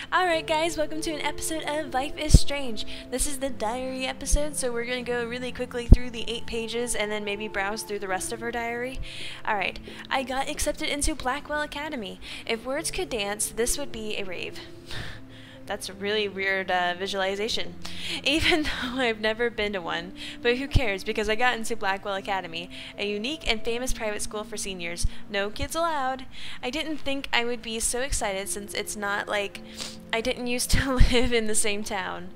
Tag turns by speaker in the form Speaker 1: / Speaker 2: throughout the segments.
Speaker 1: Alright guys, welcome to an episode of Life is Strange. This is the diary episode, so we're going to go really quickly through the 8 pages and then maybe browse through the rest of her diary. Alright, I got accepted into Blackwell Academy. If words could dance, this would be a rave. That's a really weird visualization, even though I've never been to one. But who cares, because I got into Blackwell Academy, a unique and famous private school for seniors. No kids allowed. I didn't think I would be so excited since it's not like I didn't used to live in the same town.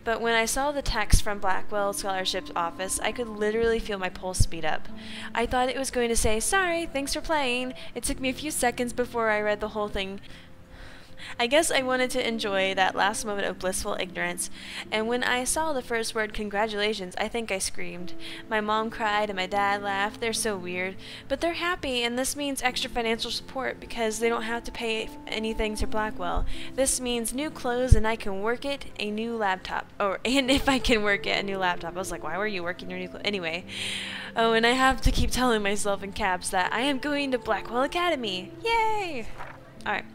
Speaker 1: But when I saw the text from Blackwell Scholarship's office, I could literally feel my pulse speed up. I thought it was going to say, "Sorry, thanks for playing." It took me a few seconds before I read the whole thing. I guess I wanted to enjoy that last moment of blissful ignorance, and when I saw the first word congratulations, I think I screamed. My mom cried and my dad laughed. They're so weird, but they're happy, and this means extra financial support because they don't have to pay anything to Blackwell. This means new clothes and I can work it, a new laptop. And if I can work it, a new laptop. I was like, why were you working your new clothes? Anyway. Oh, and I have to keep telling myself in caps that I am going to Blackwell Academy. Yay! Alright.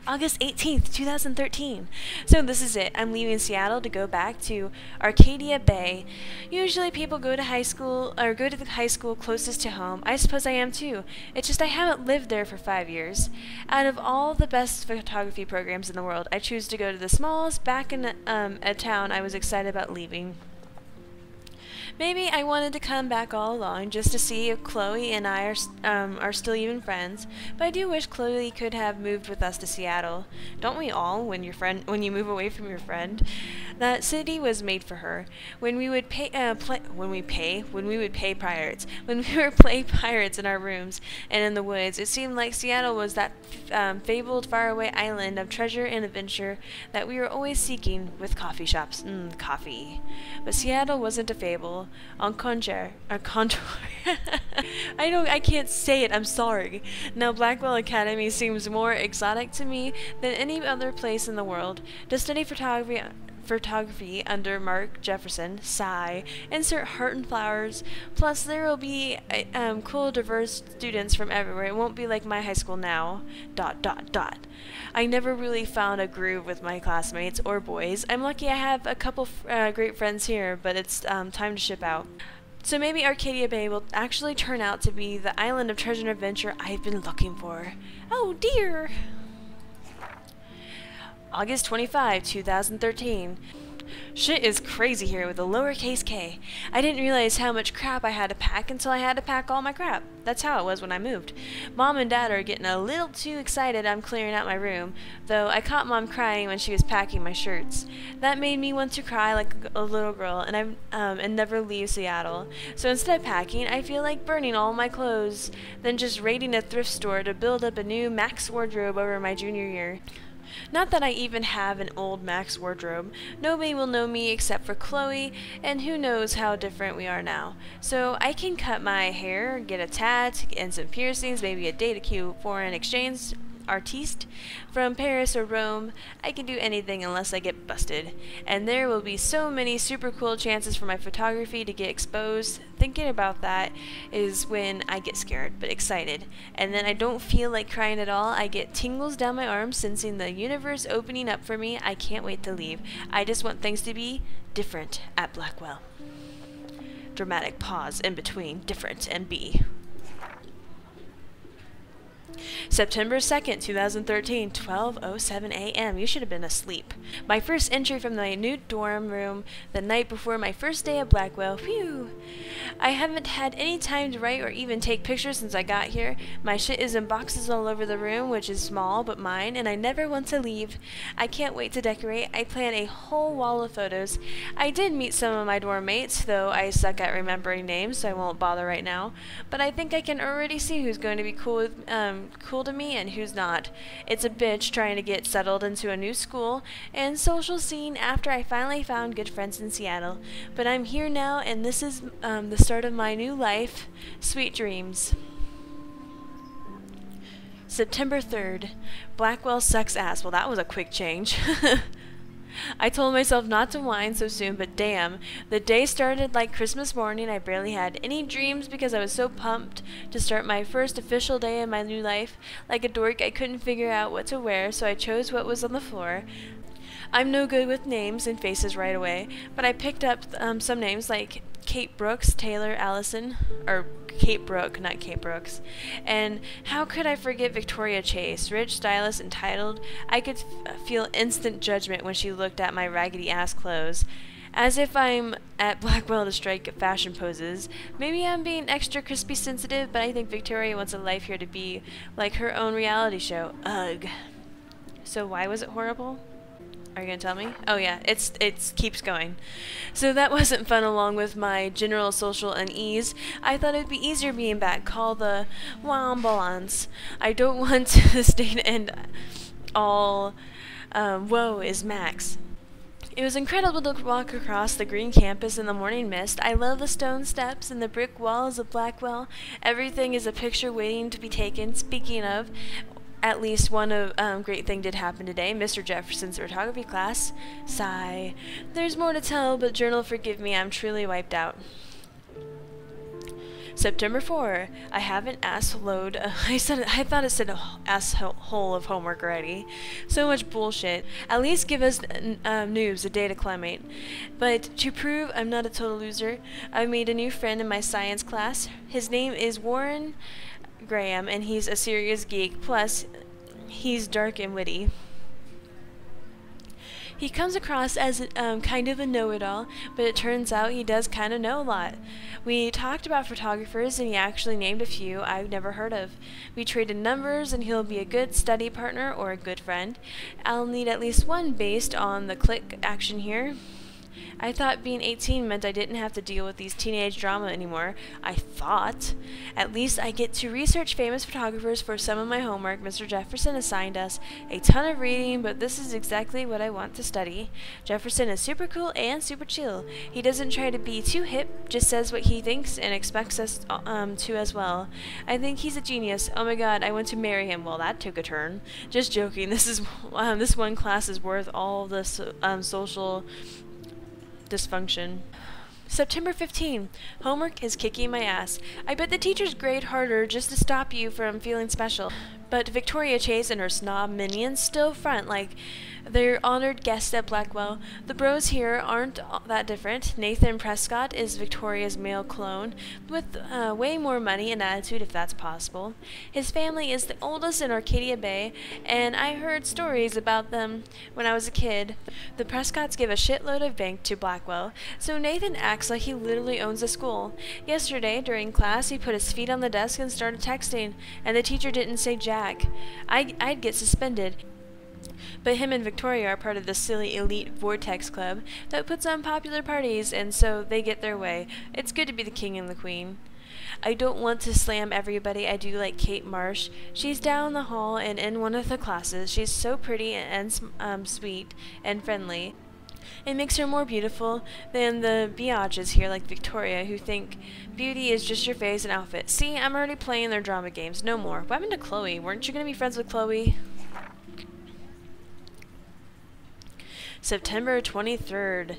Speaker 1: August 18th, 2013. So this is it. I'm leaving Seattle to go back to Arcadia Bay. Usually people go to high school or go to the high school closest to home. I suppose I am too. It's just I haven't lived there for 5 years. Out of all the best photography programs in the world, I choose to go to the smallest back in a town I was excited about leaving. Maybe I wanted to come back all along just to see if Chloe and I are still even friends, but I do wish Chloe could have moved with us to Seattle. Don't we all when you move away from your friend? That city was made for her. When we would play pirates in our rooms and in the woods, it seemed like Seattle was that fabled faraway island of treasure and adventure that we were always seeking with coffee shops. Coffee. But Seattle wasn't a fable. On contour. I can't say it, I'm sorry. Now Blackwell Academy seems more exotic to me than any other place in the world. To study photography under Mark Jefferson, sigh, insert heart and flowers, plus there will be cool diverse students from everywhere. It won't be like my high school now. ... I never really found a groove with my classmates or boys. I'm lucky I have a couple great friends here, but it's time to ship out. So maybe Arcadia Bay will actually turn out to be the island of treasure and adventure I've been looking for. Oh dear! August 25, 2013. Shit is crazy here with a lowercase k. I didn't realize how much crap I had to pack until I had to pack all my crap. That's how it was when I moved. Mom and Dad are getting a little too excited I'm clearing out my room, though I caught Mom crying when she was packing my shirts. That made me want to cry like a little girl and never leave Seattle. So instead of packing, I feel like burning all my clothes, then just raiding a thrift store to build up a new Max wardrobe over my junior year. Not that I even have an old Max wardrobe. Nobody will know me except for Chloe, and who knows how different we are now. So I can cut my hair, get a tat, and some piercings, maybe a date a cute foreign exchange artiste from Paris or Rome. I can do anything unless I get busted. And there will be so many super cool chances for my photography to get exposed. Thinking about that is when I get scared, but excited. And then I don't feel like crying at all. I get tingles down my arms, sensing the universe opening up for me. I can't wait to leave. I just want things to be different at Blackwell. Dramatic pause in between different and be. September 2nd, 2013, 12:07 a.m. You should have been asleep. My first entry from my new dorm room the night before my first day at Blackwell. Phew! I haven't had any time to write or even take pictures since I got here. My shit is in boxes all over the room, which is small but mine, and I never want to leave. I can't wait to decorate. I plan a whole wall of photos. I did meet some of my dorm mates, though I suck at remembering names, so I won't bother right now. But I think I can already see who's going to be cool to me and who's not. It's a bitch trying to get settled into a new school and social scene after I finally found good friends in Seattle. But I'm here now, and this is the start of my new life. Sweet dreams. September 3rd. Blackwell sucks ass. Well, that was a quick change. I told myself not to whine so soon, but damn, the day started like Christmas morning. I barely had any dreams because I was so pumped to start my first official day in my new life. Like a dork, I couldn't figure out what to wear, so I chose what was on the floor. I'm no good with names and faces right away, but I picked up some names like Kate Brooks, Taylor Allison, or Kate Brooke, not Kate Brooks. And how could I forget Victoria Chase, rich, stylish, entitled? I could feel instant judgment when she looked at my raggedy-ass clothes. As if I'm at Blackwell to strike fashion poses. Maybe I'm being extra crispy sensitive, but I think Victoria wants a life here to be like her own reality show. Ugh. So why was it horrible? Are you gonna tell me? Oh yeah, it keeps going. So that wasn't fun along with my general social unease. I thought it'd be easier being back. Call the ambulance. I don't want this day to end all woe is Max. It was incredible to walk across the green campus in the morning mist. I love the stone steps and the brick walls of Blackwell. Everything is a picture waiting to be taken. Speaking of, at least one great thing did happen today. Mr. Jefferson's photography class. Sigh. There's more to tell, but journal, forgive me, I'm truly wiped out. September 4. I have an ass load. I thought it said asshole of homework already. So much bullshit. At least give us noobs a day to acclimate. But to prove I'm not a total loser, I've made a new friend in my science class. His name is Warren Graham, and he's a serious geek, plus he's dark and witty. He comes across as kind of a know-it-all, but it turns out he does kind of know a lot. We talked about photographers, and he actually named a few I've never heard of. We traded numbers, and he'll be a good study partner or a good friend. I'll need at least one based on the click action here. I thought being 18 meant I didn't have to deal with these teenage drama anymore. I thought. At least I get to research famous photographers for some of my homework. Mr. Jefferson assigned us a ton of reading, but this is exactly what I want to study. Jefferson is super cool and super chill. He doesn't try to be too hip, just says what he thinks and expects us to as well. I think he's a genius. Oh my god, I want to marry him. Well, that took a turn. Just joking. This one class is worth all the social dysfunction. September 15. Homework is kicking my ass. I bet the teachers grade harder just to stop you from feeling special. But Victoria Chase and her snob minions still front like they're honored guests at Blackwell. The bros here aren't that different. Nathan Prescott is Victoria's male clone, with way more money and attitude, if that's possible. His family is the oldest in Arcadia Bay, and I heard stories about them when I was a kid. The Prescotts give a shitload of bank to Blackwell, so Nathan acts like he literally owns the school. Yesterday, during class, he put his feet on the desk and started texting, and the teacher didn't say jack. I'd get suspended. But him and Victoria are part of the silly elite Vortex Club that puts on popular parties, and so they get their way. It's good to be the king and the queen. I don't want to slam everybody. I do like Kate Marsh. She's down the hall and in one of the classes. She's so pretty and sweet and friendly. It makes her more beautiful than the biatches here like Victoria who think beauty is just your face and outfit. See, I'm already playing their drama games. No more. What happened to Chloe? Weren't you going to be friends with Chloe? September 23rd.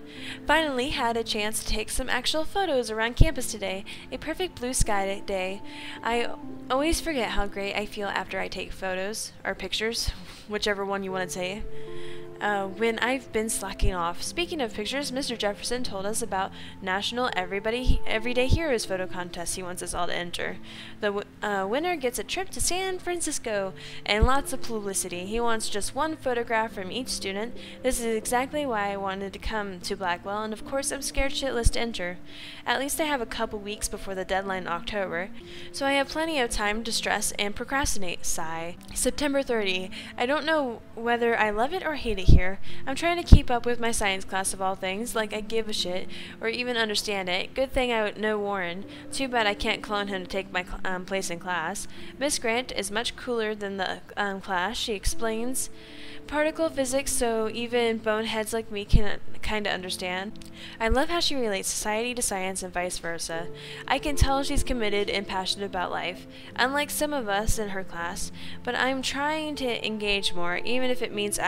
Speaker 1: Finally had a chance to take some actual photos around campus today. A perfect blue sky day. I always forget how great I feel after I take photos, or pictures, whichever one you want to say. When I've been slacking off. Speaking of pictures, Mr. Jefferson told us about National Everyday Heroes photo contest he wants us all to enter. The winner gets a trip to San Francisco and lots of publicity. He wants just one photograph from each student. This is exactly why I wanted to come to Blackwell, and of course I'm scared shitless to enter. At least I have a couple weeks before the deadline in October, so I have plenty of time to stress and procrastinate. Sigh. September 30. I don't know whether I love it or hate it here. I'm trying to keep up with my science class of all things, like I give a shit, or even understand it. Good thing I know Warren. Too bad I can't clone him to take my place in class. Miss Grant is much cooler than the class. She explains particle physics so even boneheads like me can kinda understand. I love how she relates society to science and vice versa. I can tell she's committed and passionate about life, unlike some of us in her class, but I'm trying to engage more, even if it means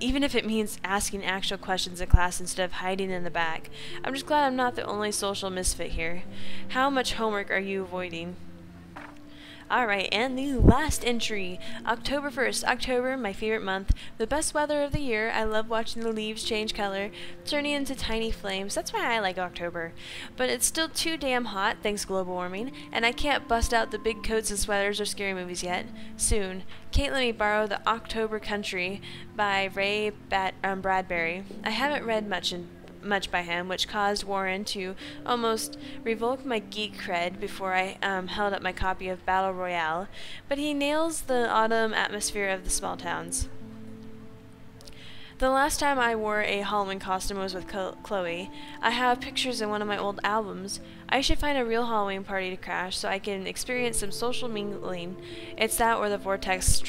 Speaker 1: even if it means asking actual questions in class instead of hiding in the back. I'm just glad I'm not the only social misfit here. How much homework are you avoiding? Alright, and the last entry, October 1st. October, my favorite month. The best weather of the year. I love watching the leaves change color, turning into tiny flames. That's why I like October. But it's still too damn hot, thanks global warming, and I can't bust out the big coats and sweaters or scary movies yet. Soon. Kate let me borrow The October Country by Ray Bradbury. I haven't read much by him, which caused Warren to almost revoke my geek cred before I held up my copy of Battle Royale, but he nails the autumn atmosphere of the small towns. The last time I wore a Halloween costume was with Chloe. I have pictures in one of my old albums. I should find a real Halloween party to crash so I can experience some social mingling. It's that or the Vortex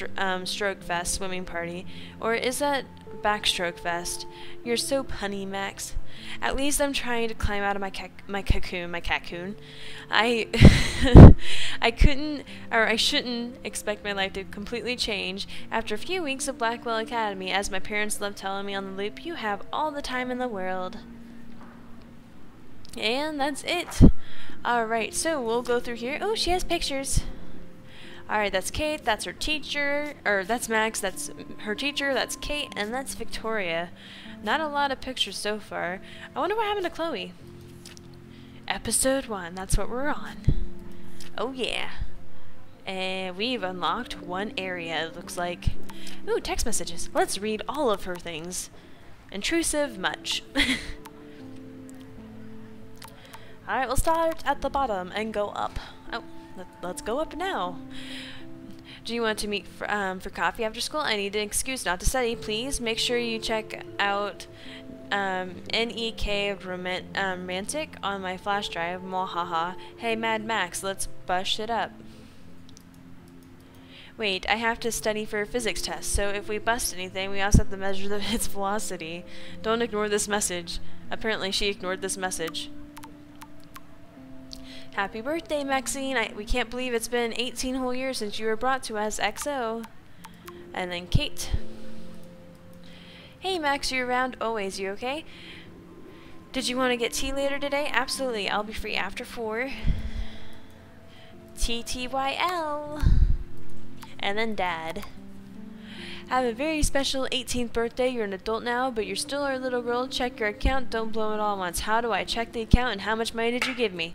Speaker 1: Stroke Fest swimming party. Or is that Backstroke Fest? You're so punny, Max. At least I'm trying to climb out of my cocoon. I I shouldn't expect my life to completely change after a few weeks of Blackwell Academy. As my parents love telling me on the loop, you have all the time in the world. And that's it. Alright, so we'll go through here. Oh, she has pictures. Alright, that's Kate, that's her teacher, or that's Max, that's her teacher, that's Kate, and that's Victoria. Not a lot of pictures so far. I wonder what happened to Chloe. Episode 1, that's what we're on. Oh yeah. And we've unlocked one area, it looks like. Ooh, text messages. Let's read all of her things. Intrusive much. Alright, we'll start at the bottom and go up. Oh, let's go up now. Do you want to meet for coffee after school? I need an excuse not to study. Please make sure you check out NEK Romantic on my flash drive. Mwahaha. Hey, Mad Max, let's bush it up. Wait, I have to study for a physics test, so if we bust anything, we also have to measure its velocity. Don't ignore this message. Apparently she ignored this message. Happy birthday, Maxine! We can't believe it's been 18 whole years since you were brought to us, XO. And then Kate. Hey Max, you're around always, you okay? Did you want to get tea later today? Absolutely, I'll be free after 4. TTYL. And then Dad. Have a very special 18th birthday. You're an adult now, but you're still our little girl. Check your account. Don't blow it all at once. How do I check the account, and how much money did you give me?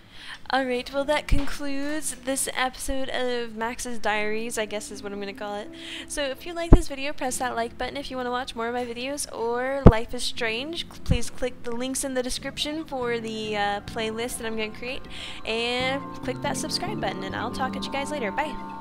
Speaker 1: Alright, well that concludes this episode of Max's Diaries, I guess is what I'm going to call it. So if you like this video, press that like button if you want to watch more of my videos, or Life is Strange. Please click the links in the description for the playlist that I'm going to create, and click that subscribe button, and I'll talk at you guys later. Bye!